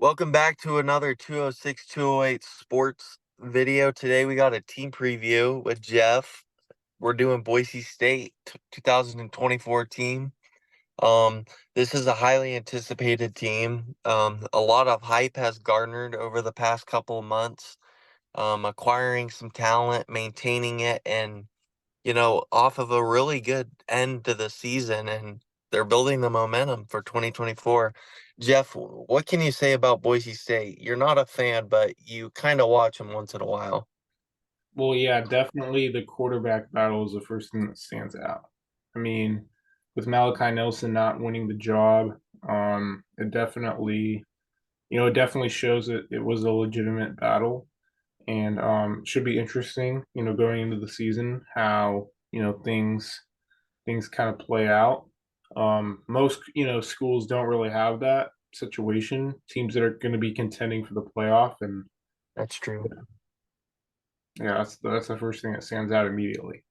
Welcome back to another 206 208 sports video. Today we got a team preview with Jeff. We're doing Boise State 2024 team. Um, this is a highly anticipated team. A lot of hype has garnered over the past couple of months. Acquiring some talent, maintaining it, and off of a really good end to the season, and they're building the momentum for 2024. Jeff, what can you say about Boise State? You're not a fan, but you kind of watch them once in a while. Well, yeah, definitely the quarterback battle is the first thing that stands out. I mean, with Malachi Nelson not winning the job, it definitely shows that it was a legitimate battle, and should be interesting, going into the season how things kind of play out. Most schools don't really have that situation. Teams that are going to be contending for the playoff, and That's true. yeah, that's the first thing that stands out immediately.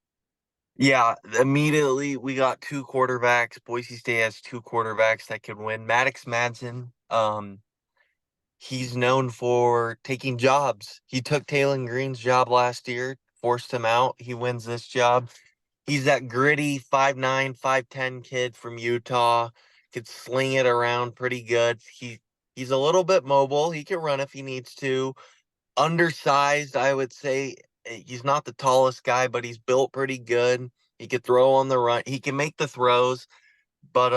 Yeah, immediately we got two quarterbacks. Boise State has two quarterbacks that could win. Maddox Madsen, he's known for taking jobs. He took Taylor Green's job last year, forced him out. He wins this job. He's that gritty 5'9", 5'10" kid from Utah. Could sling it around pretty good. He's a little bit mobile. He can run if he needs to. Undersized, I would say. He's not the tallest guy, but he's built pretty good. He could throw on the run. He can make the throws, but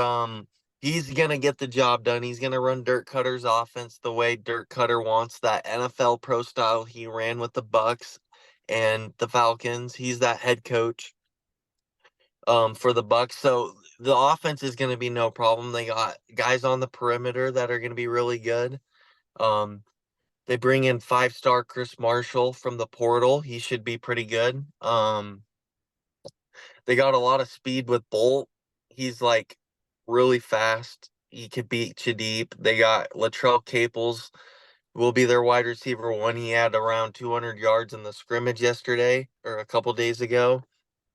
he's gonna get the job done. He's gonna run Dirk Cutter's offense the way Dirk Cutter wants, that NFL pro style he ran with the Bucks and the Falcons. He's that head coach for the Bucks. So the offense is going to be no problem. They got guys on the perimeter that are going to be really good. Um, they bring in five-star Chris Marshall from the portal. He should be pretty good. They got a lot of speed with Bolt. He's like really fast. He could beat you deep. They got Latrell Caples will be their wide receiver one. He had around 200 yards in the scrimmage yesterday or a couple days ago.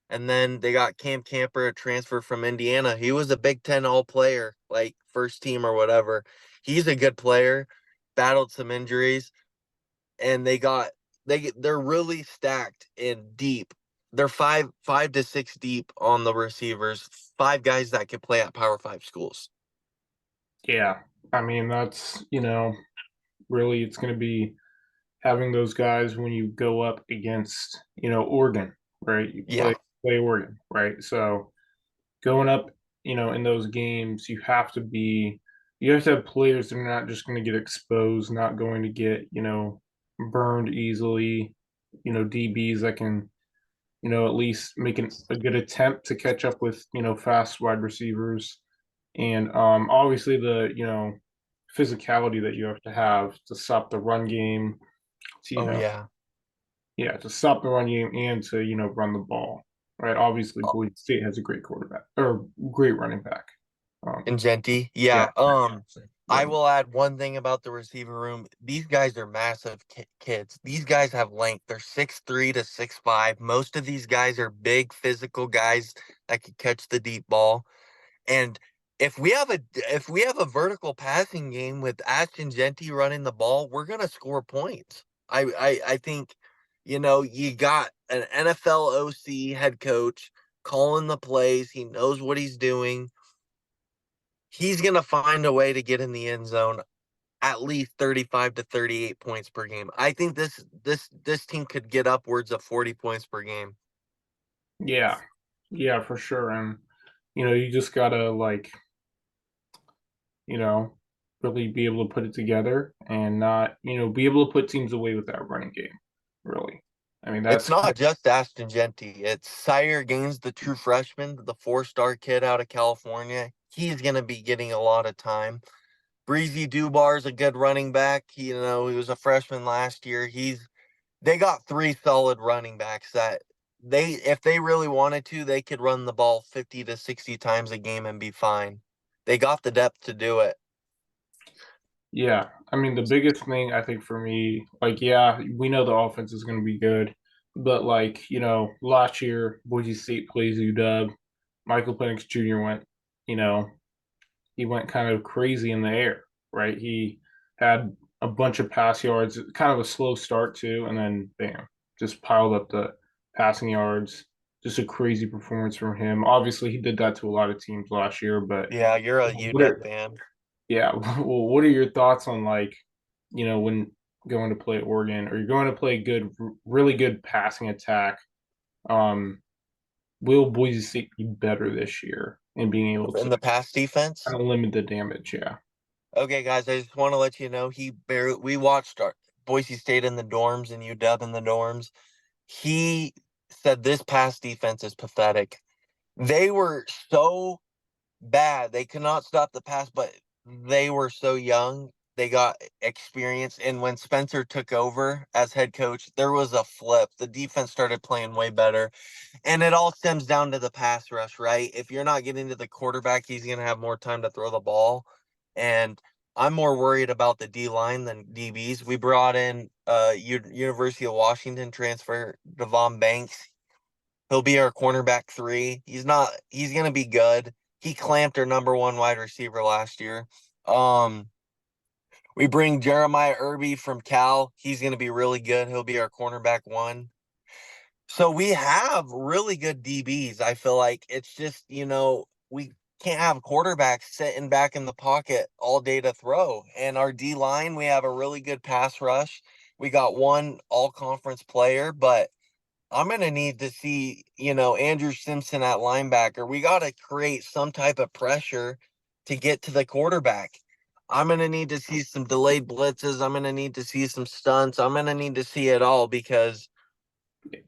And then they got Cam Camper, a transfer from Indiana. He was a Big Ten All Player, like first team or whatever. He's a good player. Battled some injuries, and they're really stacked and deep. They're five to six deep on the receivers. Five guys that can play at Power Five schools. Yeah, I mean really it's going to be having those guys when you go up against Oregon, right? You play Yeah. play Oregon, right? So going up, in those games, you have to have players that are not just going to get exposed, not going to get burned easily. DBs that can at least make a good attempt to catch up with fast wide receivers, and obviously the physicality that you have to stop the run game, to Oh yeah. yeah, to stop the run game and to run the ball. Right. Obviously, Boise State has a great quarterback or great running back. And Genti, Yeah, yeah. I running. will add one thing about the receiver room. These guys are massive kids. These guys have length. They're 6'3" to 6'5". Most of these guys are big physical guys that can catch the deep ball. And if we have a vertical passing game with Ashton Genti running the ball, we're gonna score points. I think, you got an NFL OC head coach calling the plays. He knows what he's doing. He's going to find a way to get in the end zone at least 35 to 38 points per game. I think this team could get upwards of 40 points per game. Yeah, yeah, for sure. And you just gotta you know really be able to put it together and not be able to put teams away with that running game. Really, I mean It's that's not just Ashton Genti. It's Sire Gaines, the true freshman, the four-star kid out of California. He's going to be getting a lot of time. Breezy Dubar's a good running back. He was a freshman last year. They got three solid running backs that if they really wanted to, they could run the ball 50 to 60 times a game and be fine. They got the depth to do it. Yeah, I mean the biggest thing I think for me, yeah, we know the offense is going to be good, but last year Boise State plays UW. Michael Penix Jr. you know, he went kind of crazy in the air, right? He had a bunch of pass yards, kind of a slow start too, and then bam, just piled up the passing yards. Just a crazy performance from him. Obviously, he did that to a lot of teams last year, but Yeah, you're a what UW are fan. yeah, well, what are your thoughts on like, when going to play Oregon or you're going to play good, really good passing attack? Um, will Boise State be better this year in being able In to the pass defense. kind of limit the damage? Yeah, Okay, guys, I just want to let you know we watched our Boise State in the dorms and UW in the dorms. He said this pass defense is pathetic. They were so bad. They could not stop the pass, but they were so young. They got experience. And when Spencer took over as head coach, there was a flip. The defense started playing way better. And it all stems down to the pass rush, right? If you're not getting to the quarterback, he's going to have more time to throw the ball. And I'm more worried about the D line than DBs. We brought in University of Washington transfer Devon Banks. He'll be our cornerback 3. He's gonna be good. He clamped our number 1 wide receiver last year. Um we bring Jeremiah Irby from Cal. He's gonna be really good. He'll be our cornerback 1. So we have really good DBs. I feel like it's just, we can't have quarterbacks sitting back in the pocket all day to throw. And our D line, we have a really good pass rush. We got one all conference player, but I'm going to need to see, Andrew Simpson at linebacker. We got to create some type of pressure to get to the quarterback. I'm going to need to see some delayed blitzes. I'm going to need to see some stunts. I'm going to need to see it all because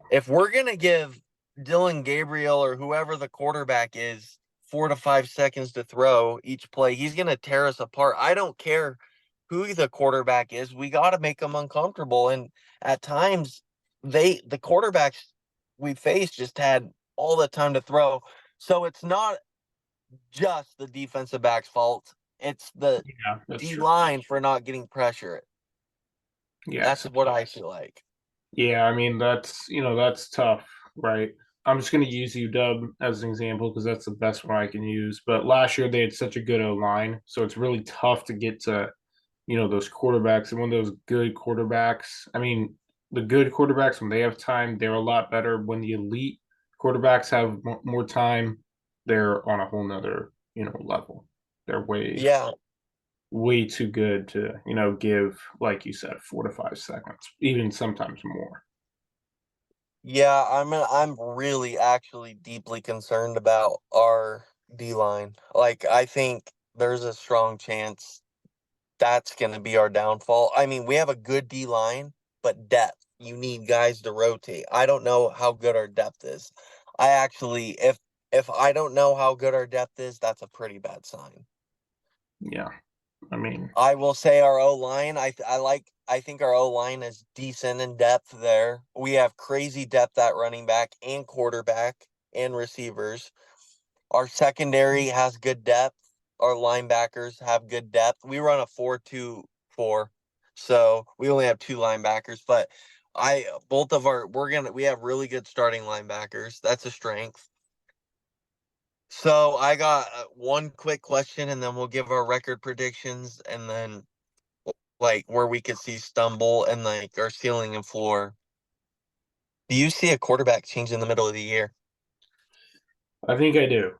if we're going to give Dylan Gabriel or whoever the quarterback is 4 to 5 seconds to throw each play, he's going to tear us apart. I don't care who the quarterback is. We got to make them uncomfortable. And at times, the quarterbacks we faced just had all the time to throw. So it's not just the defensive back's fault. It's the yeah, that's D true. line for not getting pressure. Yes, That's what I feel like. yeah. I mean, that's tough, right? I'm just going to use UW as an example because that's the best one I can use. But last year they had such a good O line, so it's really tough to get to those quarterbacks. And when those good quarterbacks, I mean, the good quarterbacks, when they have time, they're a lot better. When the elite quarterbacks have more time, they're on a whole nother, level. They're Yeah. way too good to, give, like you said, 4 to 5 seconds, even sometimes more. Yeah, I'm really actually deeply concerned about our D line. Like I think there's a strong chance that's going to be our downfall. I mean, we have a good D line, but depth. You need guys to rotate. I don't know how good our depth is. I actually if I don't know how good our depth is, that's a pretty bad sign. Yeah. I mean, I will say our O line. I think our O line is decent in depth there. We have crazy depth at running back and quarterback and receivers. Our secondary has good depth. Our linebackers have good depth. We run a 4-2-4, so we only have 2 linebackers. But I both of our we have really good starting linebackers. That's a strength. So I got one quick question, and then we'll give our record predictions, and then like where we could see stumble and like our ceiling and floor. Do you see a quarterback change in the middle of the year? I think I do.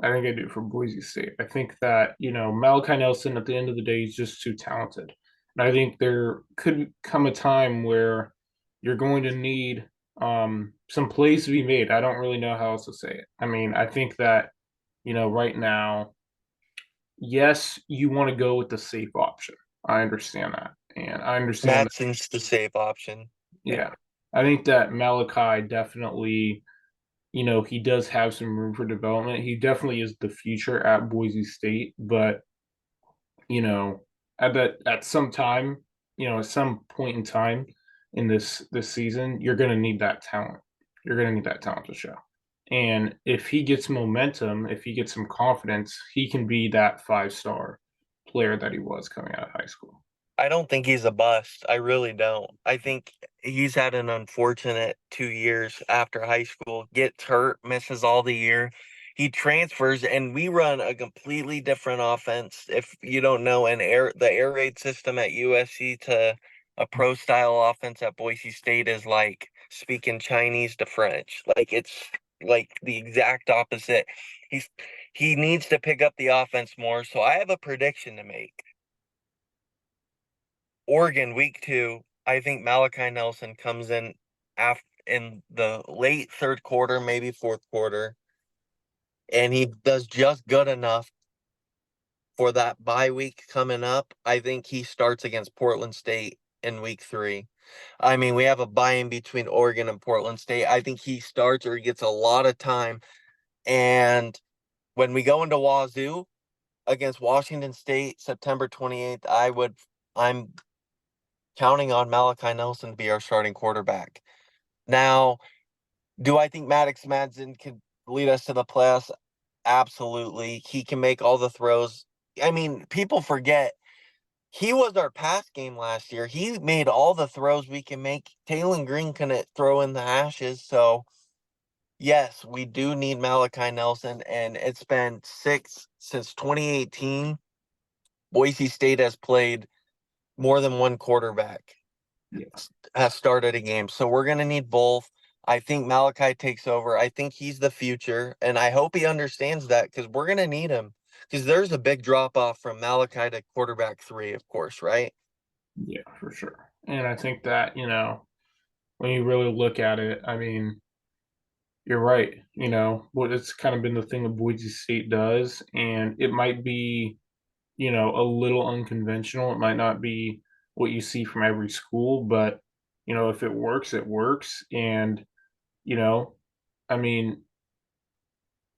I think I do for Boise State. I think that, Malachi Nelson at the end of the day is just too talented. And I think there could come a time where you're going to need some plays to be made. I don't really know how else to say it. I mean, I think that, right now, yes, you want to go with the safe option. I understand that. And I understand that, Matson's the safe option. yeah. I think that Malachi definitely he does have some room for development. He definitely is the future at Boise State, but you know, at some time, at some point in time in this season, you're going to need that talent. You're going to need that talent to show. And if he gets momentum, if he gets some confidence, he can be that 5-star player that he was coming out of high school. I don't think he's a bust. I really don't. I think he's had an unfortunate 2 years after high school. Gets hurt, misses all the year. he transfers, and we run a completely different offense. If you don't know, the air raid system at USC to a pro style offense at Boise State is like speaking Chinese to French. Like it's like the exact opposite. He's he needs to pick up the offense more. So I have a prediction to make. Oregon week 2, I think Malachi Nelson comes in after in the late third quarter, maybe fourth quarter, and he does just good enough for that bye week coming up. I think he starts against Portland State in week 3. I mean, we have a bye in between Oregon and Portland State. I think he starts or he gets a lot of time. And when we go into Wazoo against Washington State, September 28th, I'm counting on Malachi Nelson to be our starting quarterback. Now, do I think Maddox Madsen could lead us to the playoffs? Absolutely. He can make all the throws. I mean, people forget he was our pass game last year. He made all the throws we can make. Taylon Green couldn't throw in the hashes. So, yes, we do need Malachi Nelson. And it's been since 2018. Boise State has played more than one quarterback, Yeah. has started a game. So we're going to need both. I think Malachi takes over. I think he's the future, and I hope he understands that because we're going to need him. Because there's a big drop off from Malachi to quarterback 3, of course, right? Yeah, for sure. And I think that, when you really look at it, I mean, you're right. What it's kind of been the thing that Boise State does, and it might be, a little unconventional. It might not be what you see from every school, but if it works, it works. And, you know, I mean,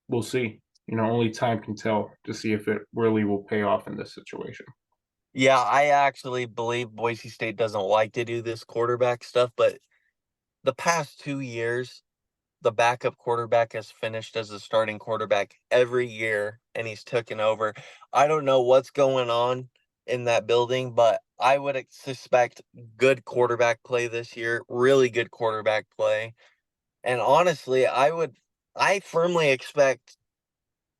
we'll see. Only time can tell to see if it really will pay off in this situation. Yeah, I actually believe Boise State doesn't like to do this quarterback stuff, but the past 2 years, the backup quarterback has finished as the starting quarterback every year and he's taken over. I don't know what's going on in that building, but I would suspect good quarterback play this year, really good quarterback play. And honestly, I firmly expect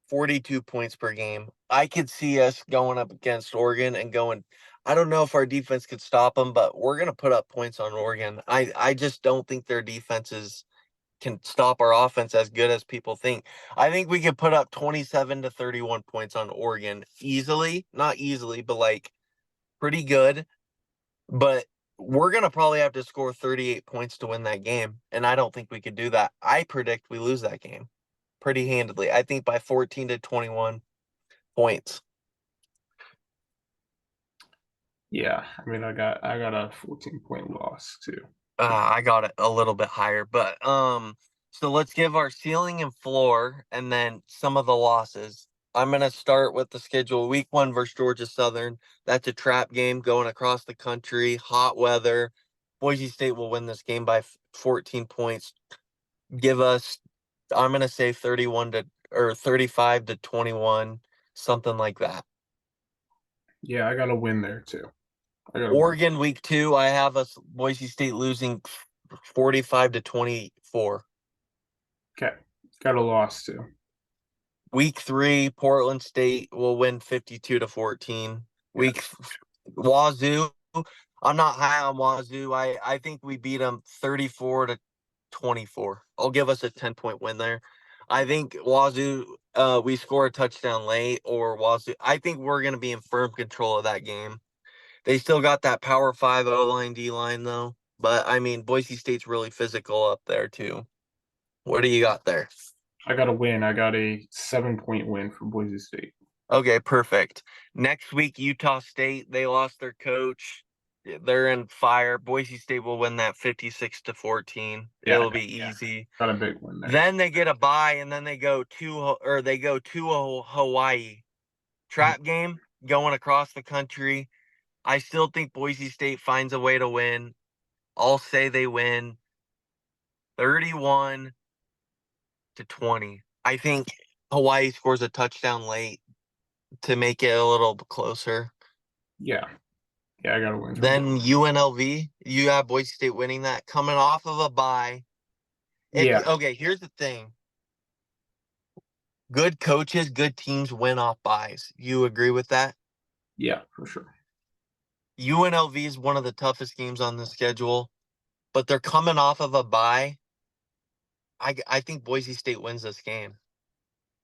42 points per game. I could see us going up against Oregon and going, I don't know if our defense could stop them, but we're going to put up points on Oregon. I just don't think their defenses can stop our offense as good as people think. I think we could put up 27 to 31 points on Oregon easily, not easily, but like pretty good. But we're going to probably have to score 38 points to win that game. And I don't think we could do that. I predict we lose that game pretty handedly. I think by 14 to 21 points. Yeah, I mean, I got a 14-point loss too. I got it a little bit higher, but so let's give our ceiling and floor, and then some of the losses. I'm gonna start with the schedule. Week 1 versus Georgia Southern. That's a trap game going across the country. Hot weather. Boise State will win this game by 14 points. Give us, I'm gonna say 31 to or 35 to 21, something like that. Yeah, I got a win there too. I got a win. Oregon week 2, I have us Boise State losing 45 to 24. Okay, got a loss too. Week 3, Portland State will win 52 to 14. Yeah, Wazoo, I'm not high on Wazoo. I think we beat them 34 to 24. I'll give us a 10-point win there. I think Wazoo, we score a touchdown late, or Wazoo. I think we're going to be in firm control of that game. They still got that power 5 O line, D line, though. But I mean, Boise State's really physical up there, too. What do you got there? I got a win. I got a 7-point win for Boise State. Okay, perfect. Next week, Utah State, they lost their coach. They're in fire. Boise State will win that 56 to 14. Yeah, It'll be easy. got a big win there. Then they get a bye, and then they go to Hawaii. Trap game going across the country. I still think Boise State finds a way to win. I'll say they win 31 to 20. I think Hawaii scores a touchdown late to make it a little closer. Yeah, yeah, I got a win for Then Boise. UNLV, you have Boise State winning that, coming off of a bye. Yeah, Okay, here's the thing. Good coaches, good teams win off buys. You agree with that? Yeah, for sure. UNLV is one of the toughest games on the schedule, but they're coming off of a bye. I think Boise State wins this game,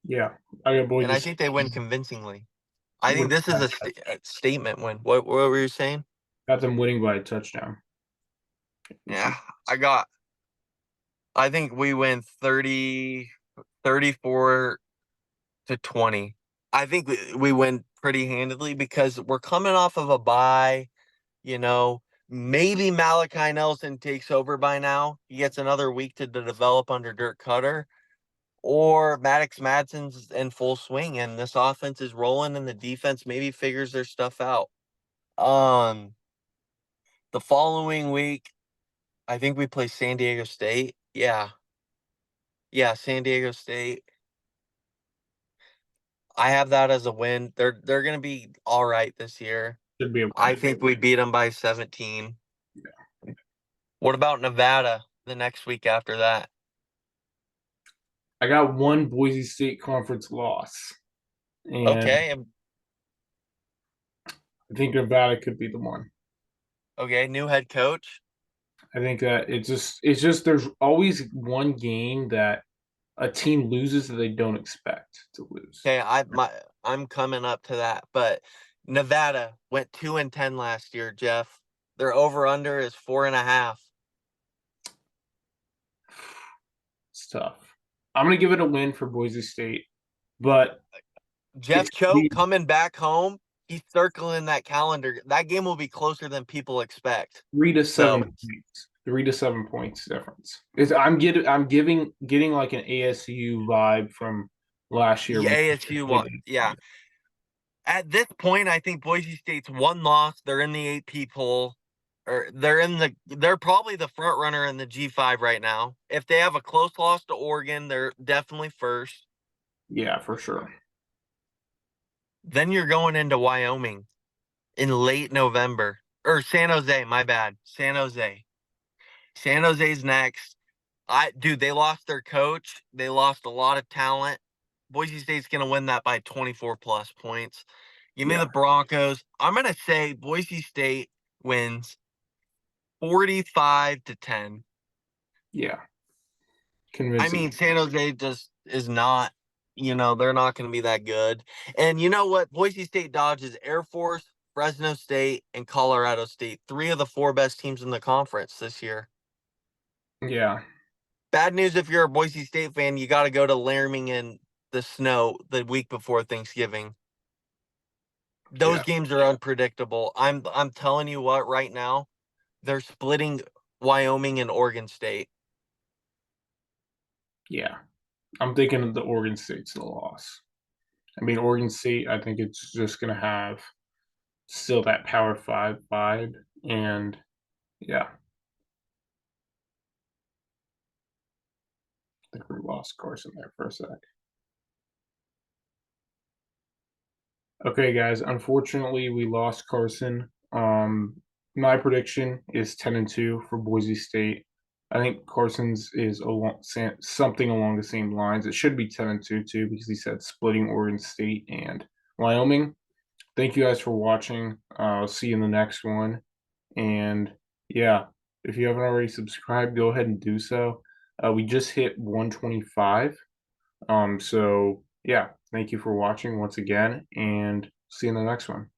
Yeah, I got and Boise I State. think they win convincingly. I think Winning this is by a statement win. What were you saying? got them winning by a touchdown. Yeah, I got. I think we win 34-20. I think we win pretty handedly because we're coming off of a bye. You know, maybe Malachi Nelson takes over by now. He gets another week to develop under Dirk Cutter, or Maddox Madsen's in full swing, and this offense is rolling, and the defense maybe figures their stuff out. Um, the following week, I think we play San Diego State. Yeah, San Diego State. I have that as a win. They're gonna be all right this year. Should be I okay. think we beat them by 17. Yeah. What about Nevada the next week after that? I got one Boise State conference loss, and Okay, I think Nevada could be the one. okay, new head coach. I think that it's just there's always one game that a team loses that they don't expect to lose. Okay, I'm coming up to that, but Nevada went 2-10 last year, Jeff. Their over under is 4.5. It's tough. I'm gonna give it a win for Boise State, but Jeff it's Choate coming back home. He's circling that calendar. That game will be closer than people expect. 3 to 7 So points. 3 to 7 points difference. I'm getting like an ASU vibe from last year. yeah, ASU, yeah. At this point, I think Boise State's one loss. They're in the 8P poll, or they're probably the front runner in the G5 right now. If they have a close loss to Oregon, they're definitely first. Yeah, for sure. Then you're going into Wyoming in late November, or San Jose. My bad, San Jose. San Jose's next. Dude, they lost their coach. They lost a lot of talent. Boise State's gonna win that by 24 plus points. Give me Yeah, the Broncos. I'm gonna say Boise State wins 45-10. yeah, I convincing. mean, San Jose just is not, they're not going to be that good. And you know what? Boise State dodges Air Force, Fresno State, and Colorado State, three of the four best teams in the conference this year. Yeah, Bad news if you're a Boise State fan, you got to go to Laramie in the snow the week before Thanksgiving. Those yeah, games are unpredictable. I'm telling you what, right now, they're splitting Wyoming and Oregon State. yeah. I'm thinking of the Oregon State's the loss. I mean, Oregon State, I think it's just gonna have still that Power Five vibe, and yeah, I think we lost Carson there for a sec. Okay, guys. Unfortunately, we lost Carson. My prediction is 10-2 for Boise State. I think Carson's is something along the same lines. It should be 10-2 too, because he said splitting Oregon State and Wyoming. Thank you guys for watching. I'll see you in the next one. And yeah, if you haven't already subscribed, go ahead and do so. We just hit 125. So yeah, thank you for watching once again, and see you in the next one.